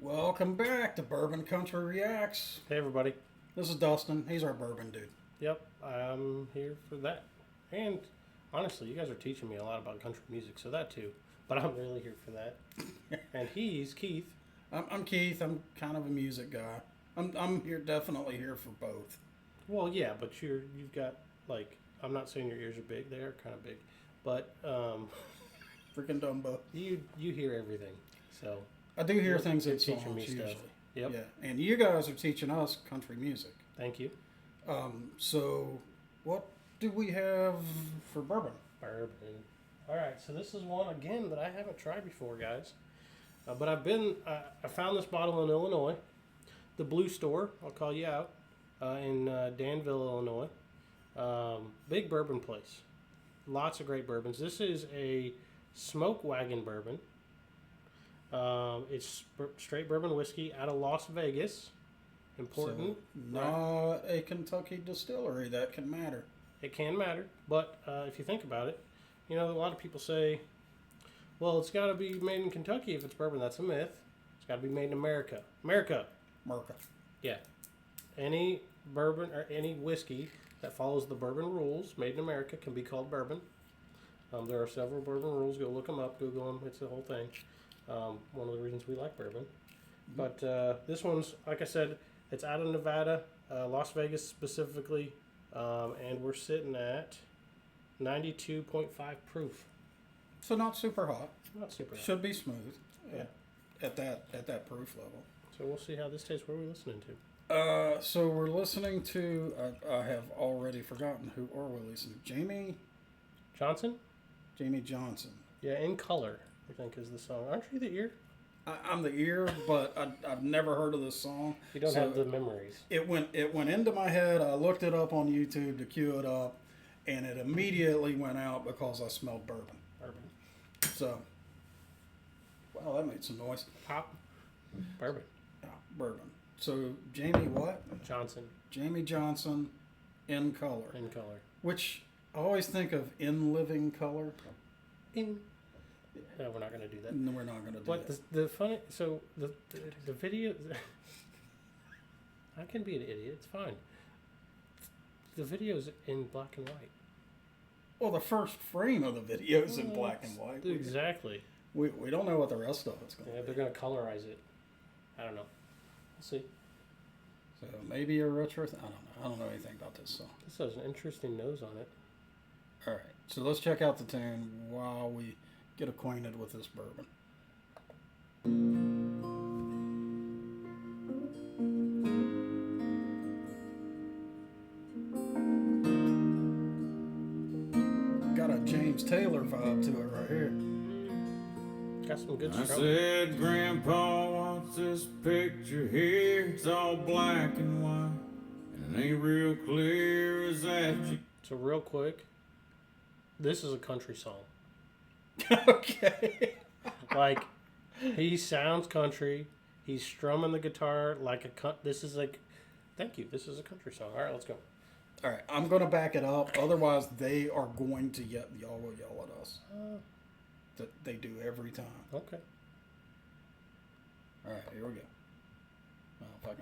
Welcome back to Bourbon Country Reacts. Hey everybody. This is Dustin. He's our bourbon dude. Yep, I'm here for that. And honestly, you guys are teaching me a lot about country music, so that too. But I'm really here for that. And he's Keith. I'm Keith. I'm kind of a music guy. I'm here, definitely here for both. Well, yeah, but you've got like, I'm not saying your ears are big. They are kind of big, but Freaking Dumbo. you hear everything. So I do hear things in teaching songs me usually. stuff. Yep. Yeah, and you guys are teaching us country music. Thank you. So what do we have for bourbon? Bourbon. All right, so this is one again that I haven't tried before, guys. But I found this bottle in Illinois, the Blue Store. I'll call you out in Danville, Illinois. Big bourbon place. Lots of great bourbons. This is a Smokewagon Bourbon. It's straight bourbon whiskey out of Las Vegas. Important. So not a Kentucky distillery. That can matter. It can matter, but if you think about it, you know, a lot of people say, well, it's got to be made in Kentucky if it's bourbon. That's a myth. It's got to be made in America. America. Yeah. Any bourbon or any whiskey that follows the bourbon rules made in America can be called bourbon. There are several bourbon rules. Go look them up. Google them. It's the whole thing. One of the reasons we like bourbon. But this one's, like I said, it's out of Nevada, Las Vegas specifically, and we're sitting at 92.5 proof. So not super hot. Not super hot. Should be smooth. Yeah. At that proof level. So we'll see how this tastes. What are we listening to? So we're listening to. I have already forgotten who are we listening to. Johnson? Jamey Johnson. Yeah, In Color, I think is the song. Aren't you the ear? I'm the ear, but I've never heard of this song. You don't have the memories. It went into my head. I looked it up on YouTube to cue it up, and it immediately went out because I smelled bourbon. So, wow, that made some noise. Pop. Bourbon. Yeah, bourbon. So, Jamey what? Johnson. Jamey Johnson, In Color. In Color. Which I always think of In Living Color. In. No, we're not going to do that. No, we're not going to do But that. the funny, so the video, I can be an idiot. It's fine. The video's in black and white. Well, the first frame of the video is in black and white. Exactly. We don't know what the rest of it's going to be. Yeah, they're going to colorize it. I don't know. We'll see. So maybe a retro. I don't know. I don't know anything about this song. This has an interesting nose on it. All right. So let's check out the tune while we get acquainted with this bourbon. Got a James Taylor vibe to it right here. Got some good I stuff. said, Grandpa wants this picture here. It's all black and white, and it ain't real clear. Is that you? So real quick, this is a country song. Okay. Like, he sounds country. He's strumming the guitar like this is like, thank you. This is a country song. All right, let's go. All right. I'm going to back it up. Otherwise, they are going to y'all will yell at us. That they do every time. Okay. All right, here we go. Well, if I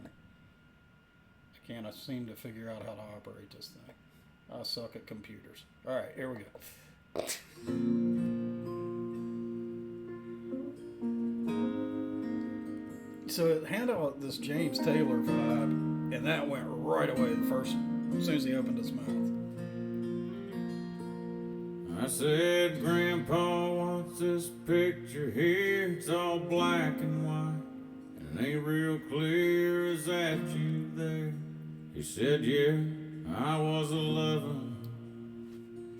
can't seem to figure out how to operate this thing. I suck at computers. All right, here we go. So it handled this James Taylor vibe, and that went right away as soon as he opened his mouth. I said, Grandpa wants this picture here. It's all black and white, and it ain't real clear. Is that you there? He said, yeah, I was 11.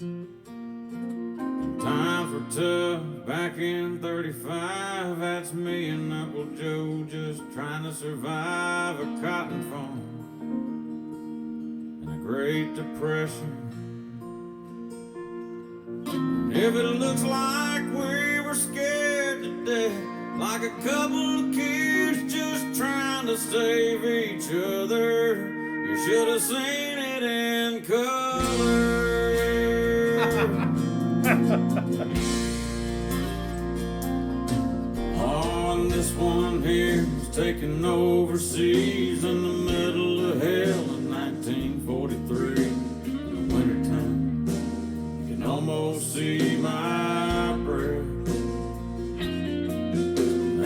And times were tough back in 35. That's me and Uncle Joe just trying to survive a cotton farm and a Great Depression. If it looks like we were scared to death, like a couple of kids just trying to save each other, you should have seen it in color. On this one here, taken overseas in the middle of hell in 1943. In the wintertime, you can almost see my breath.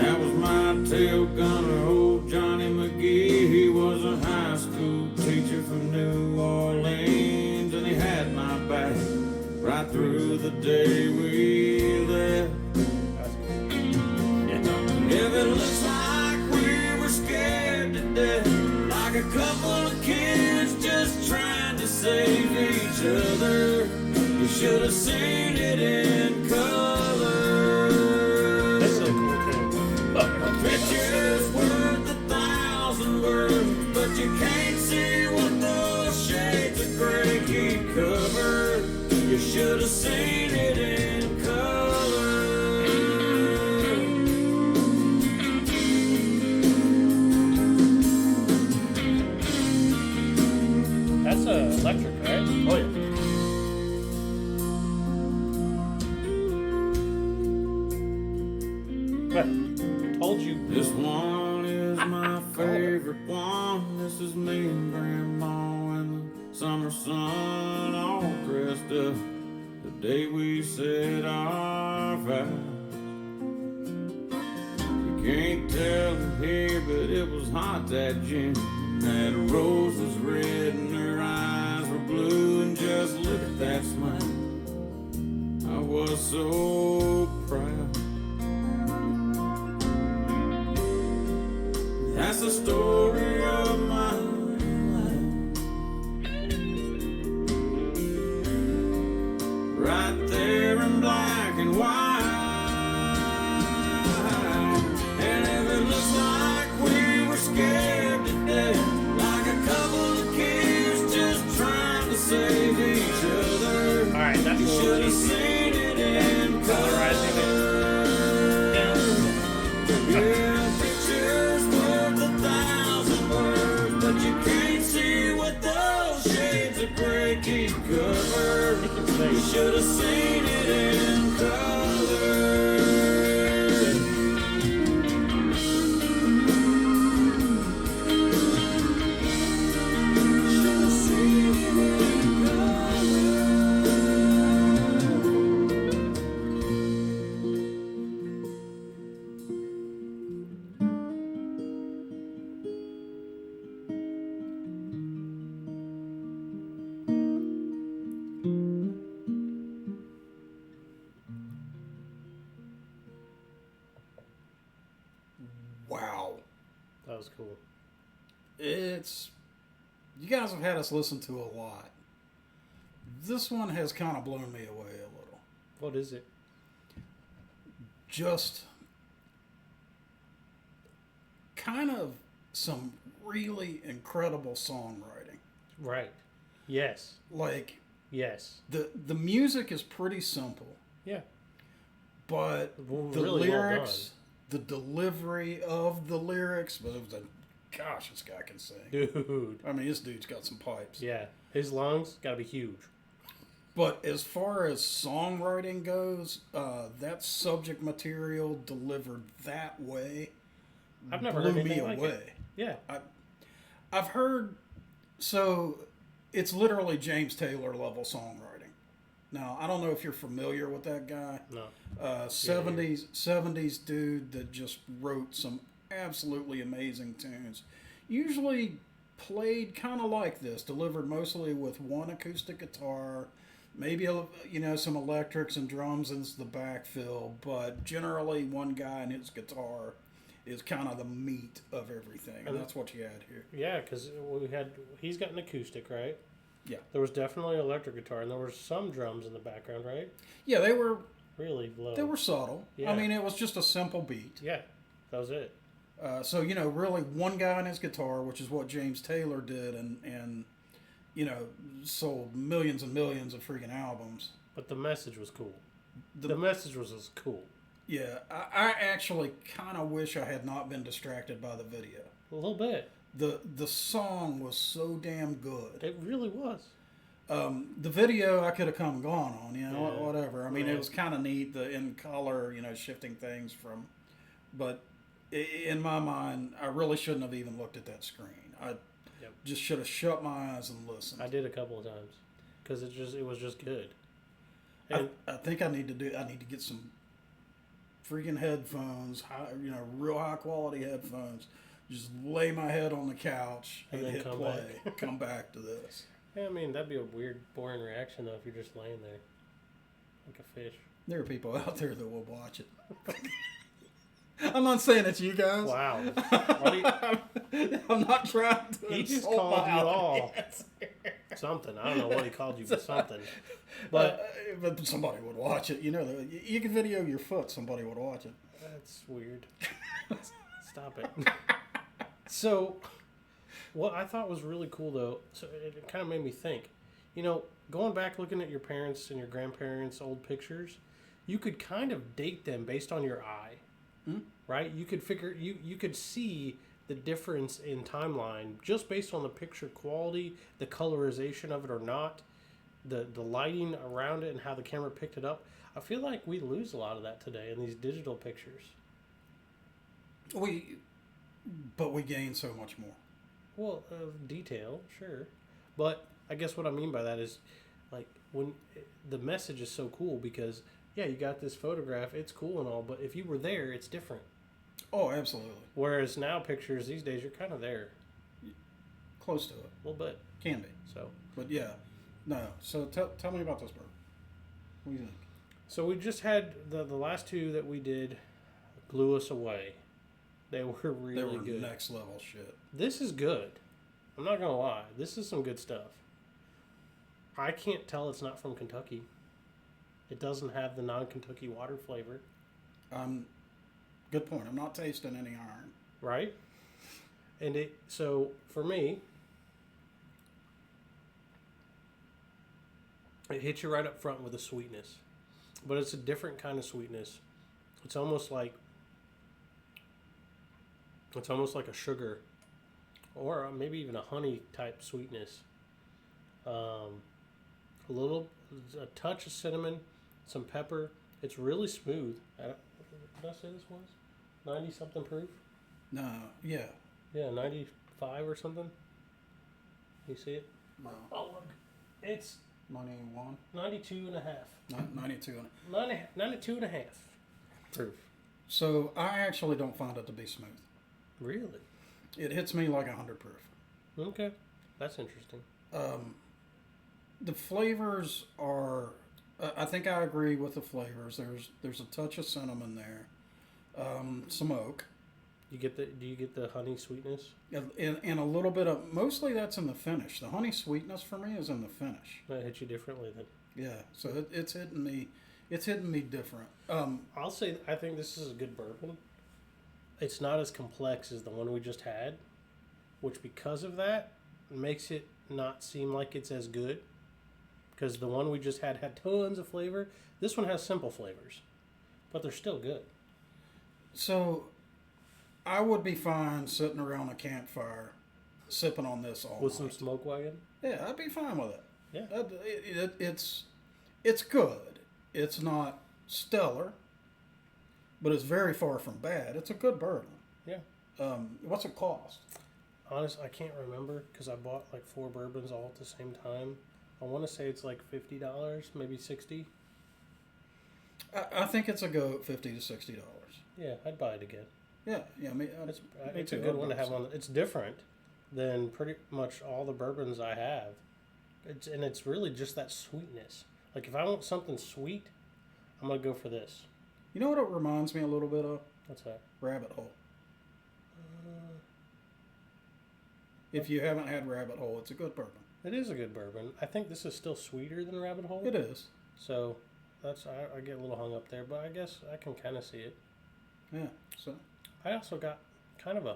That was my tail gunner, old Johnny McGee. He was a high school teacher from New Orleans, and he had my back right through the day we left. If it looks like we were scared to death, like a couple of kids just trying to save each other, you should have seen it in color. That's so cool too. A picture's worth 1,000 words, but you can't see what those shades of gray keep covered. You should have seen it in color. That's electric, right? Oh yeah. What? Told you. This one is my favorite one. This is me and Grandma in the summer sun, all dressed up the day we said our vows. You can't tell it here, but it was hot, that June. That rose was red and her eyes were blue, and just look at that smile. I was so proud. That's the story of my life, right there in black and white. And if it looks like we were scared to death, like a couple of kids just trying to save each other, All right, that's you a should little have easy. seen it in Colorizing color. Yeah, pictures worth 1,000 words, but you can't see what those shades of gray keep covered. You should have seen it in color. Should have seen it in color. Wow. That was cool. It's. You guys have had us listen to a lot. This one has kind of blown me away a little. What is it? Just kind of some really incredible songwriting. Right. Yes. Like, Yes. the music is pretty simple, Yeah. but Well, the really well lyrics, the delivery of the lyrics, but it was gosh, this guy can sing. Dude. I mean, this dude's got some pipes. Yeah. His lungs gotta be huge. But as far as songwriting goes, that subject material delivered that way I've never blew heard me anything like away. it. Yeah. I've heard, so it's literally James Taylor level songwriting. Now, I don't know if you're familiar with that guy. No. 70s dude that just wrote some absolutely amazing tunes. Usually played kind of like this, delivered mostly with one acoustic guitar, maybe some electrics and drums in the backfill, but generally one guy and his guitar is kind of the meat of everything, and that's what you had here. Yeah, because he's got an acoustic, right? Yeah. There was definitely an electric guitar, and there were some drums in the background, right? Yeah, they were Really low. subtle. Yeah. I mean, it was just a simple beat. Yeah, that was it. So really one guy and his guitar, which is what James Taylor did, and sold millions and millions of freaking albums. But the message was cool. The message was as cool. Yeah, I actually kind of wish I had not been distracted by the video. A little bit. The song was so damn good. It really was. The video I could have come and gone on, Yeah. whatever. I mean, Right. it was kind of neat, the in color, shifting things from, but in my mind, I really shouldn't have even looked at that screen. I just should have shut my eyes and listened. I did a couple of times because it was just good. And I think I need to get some freaking headphones, real high quality headphones. Just lay my head on the couch and hit play. Come back to this. Yeah, I mean, that'd be a weird, boring reaction though if you're just laying there like a fish. There are people out there that will watch it. I'm not saying it's you guys. Wow. I'm not trying to. He just called you all something. I don't know what he called you, but something. But somebody would watch it. You know, you can video your foot. Somebody would watch it. That's weird. Stop it. So, what I thought was really cool though, so it kind of made me think. You know, going back looking at your parents and your grandparents' old pictures, you could kind of date them based on your eye. Right? You could you could see the difference in timeline just based on the picture quality, the colorization of it or not, the lighting around it and how the camera picked it up. I feel like we lose a lot of that today in these digital pictures. But we gain so much more. Well, detail, sure. But I guess what I mean by that is like when the message is so cool because yeah, you got this photograph, it's cool and all, but if you were there, it's different. Oh, absolutely. Whereas now pictures these days, you're kind of there. Close to it. A little bit. Can be. So. But yeah. No. So tell me about this bourbon. What do you think? So we just had the last two that we did blew us away. They were really good. Next level shit. This is good. I'm not going to lie. This is some good stuff. I can't tell it's not from Kentucky. It doesn't have the non-Kentucky water flavor. Good point. I'm not tasting any iron. Right? And so for me, it hits you right up front with a sweetness. But it's a different kind of sweetness. It's almost like a sugar or maybe even a honey type sweetness. A touch of cinnamon, some pepper. It's really smooth. Did I say this was 90 something proof? No, yeah. Yeah, 95 or something. You see it? No. Oh, look. It's 91? 92 and a half. 92. 92 and a half proof. So I actually don't find it to be smooth. Really? It hits me like 100 proof. Okay. That's interesting. The flavors are... I think I agree with the flavors. There's a touch of cinnamon there. Some oak. Do you get the honey sweetness? And a little bit of... Mostly that's in the finish. The honey sweetness for me is in the finish. That hit you differently then. Yeah. So it's hitting me... It's hitting me different. I'll say I think this is a good bourbon. It's not as complex as the one we just had, which because of that makes it not seem like it's as good. Because the one we just had tons of flavor. This one has simple flavors, but they're still good. So, I would be fine sitting around a campfire, sipping on this all with night. some Smokewagon. Yeah, I'd be fine with it. Yeah, it's good. It's not stellar, but it's very far from bad. It's a good bourbon. Yeah. What's it cost? Honest, I can't remember because I bought like 4 bourbons all at the same time. I want to say it's like $50, maybe $60. I think it's a go at $50 to $60. Yeah, I'd buy it again. Yeah. It's a good one to have on. It's different than pretty much all the bourbons I have. It's really just that sweetness. Like if I want something sweet, I'm gonna go for this. You know what it reminds me a little bit of? What's that? Rabbit Hole. If you haven't had Rabbit Hole, it's a good bourbon. It is a good bourbon. I think this is still sweeter than Rabbit Hole. It is. So I get a little hung up there, but I guess I can kind of see it. Yeah. So I also got kind of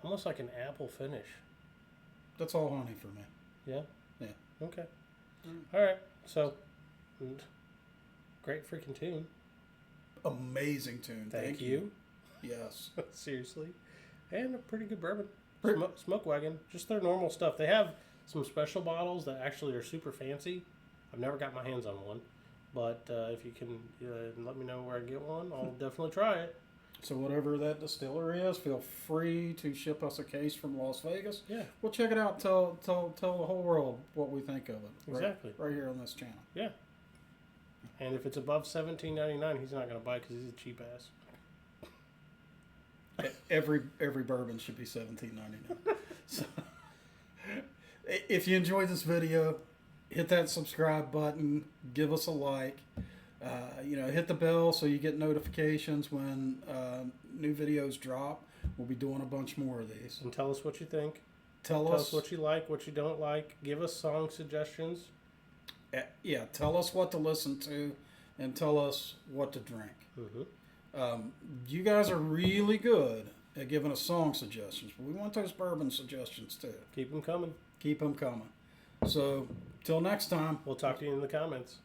almost like an apple finish. That's all honey for me. Yeah. Yeah. Okay. All right. So great freaking tune. Amazing tune. Thank you. Yes. Seriously. And a pretty good bourbon. Smokewagon. Just their normal stuff. They have some special bottles that actually are super fancy. I've never got my hands on one. But if you can let me know where I get one, I'll definitely try it. So whatever that distillery is, feel free to ship us a case from Las Vegas. Yeah. We'll check it out. Tell the whole world what we think of it. Exactly. Right here on this channel. Yeah. And if it's above $17.99, he's not going to buy because he's a cheap ass. Every bourbon should be $17.99. So, if you enjoyed this video, hit that subscribe button. Give us a like. Hit the bell so you get notifications when new videos drop. We'll be doing a bunch more of these. And tell us what you think. Tell us what you like, what you don't like. Give us song suggestions. Yeah, tell us what to listen to, and tell us what to drink. Mm-hmm. You guys are really good at giving us song suggestions, but we want those bourbon suggestions too. Keep them coming. Keep them coming. So, till next time. We'll talk to you in the comments.